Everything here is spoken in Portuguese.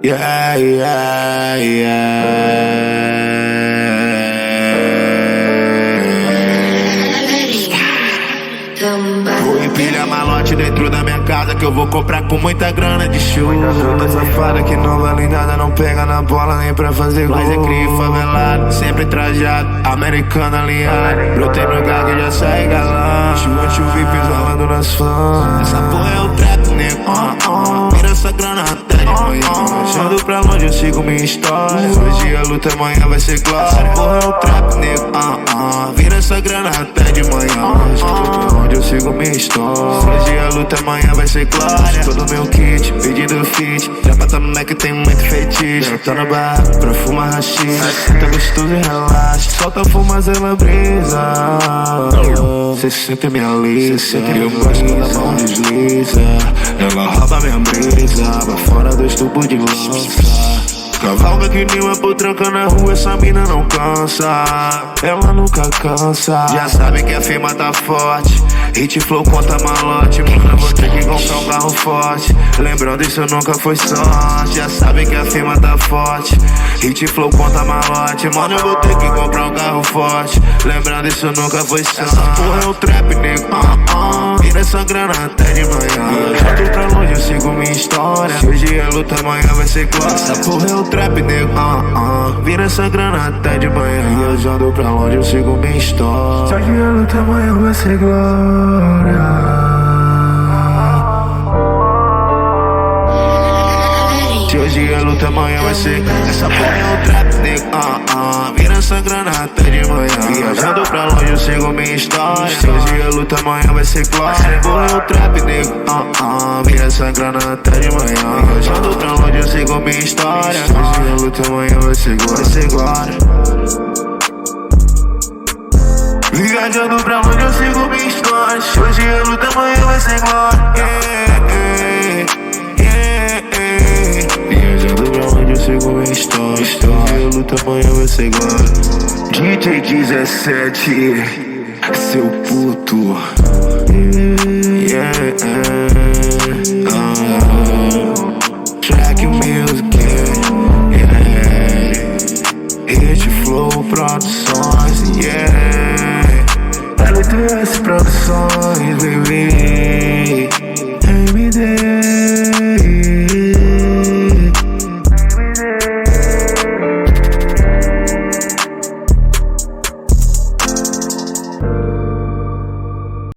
Yeah, yeah, yeah. Vou empilhar malote dentro da minha casa que eu vou comprar com muita grana de chuva. Toda safada que não vale nada, não pega na bola nem pra fazer gol. Mas é cria favelado, sempre trajado, americano alinhado. Brotei no lugar que já sai galã. Chuva, chuva pisando nas fãs. Essa porra é o trap, nego. Vira essa grana até de manhã. Viajando pra longe eu sigo minha história. Hoje a luta, amanhã vai ser glória. Essa porra é o trap, nego. Vira essa grana até de manhã. Viajando pra longe eu sigo minha história. Hoje a luta, amanhã vai ser glória. Todo meu kit, pedindo fit. Já bata no Mac, tem muito feitiço. Tá na barra pra fumar rachixe. Tá gostoso e relaxa. Solta fumazela brisa. Cê sente minha lisa. Eu gosto quando a mão desliza. Ela rouba minha brisa. Vai fora dos tubos de lança. Cavalga que nem uma potranca na rua, essa mina não cansa. Ela nunca cansa. Já sabe que a firma tá forte. Hit flow conta malote. Mano, eu vou ter que comprar um carro forte. Lembrando, isso nunca foi sorte. Já sabe que a firma tá forte. Hit flow conta malote. Mano, eu vou ter que comprar um carro forte. Lembrando, isso nunca foi sorte. Essa porra é o trap, nego. Vira essa grana até de manhã. Jogo pra longe, eu sigo minha história. Hoje é luta, amanhã vai ser glória. Essa porra é o trap, nego. Vira essa grana até de manhã. Viajando pra longe, eu sigo minha história. Hoje é luta, amanhã vai ser glória. Se hoje é luta, amanhã vai ser. Essa porra é o trap, nego. Vira essa grana até de manhã. Viajando pra longe, eu sigo minha história. Se hoje é luta, amanhã vai ser glória. Essa porra é o trap, nego. Vira essa grana até de manhã. Viajando pra longe, eu sigo minha história. Se hoje é luta, amanhã vai ser glória. Vai ser glória. Viajando pra longe, eu sigo minha história. Se hoje é luta, amanhã vai ser glória. Viajando pra longe, eu sigo minha história. Se hoje é luta, amanhã vai ser glória. DJ 17, seu puto.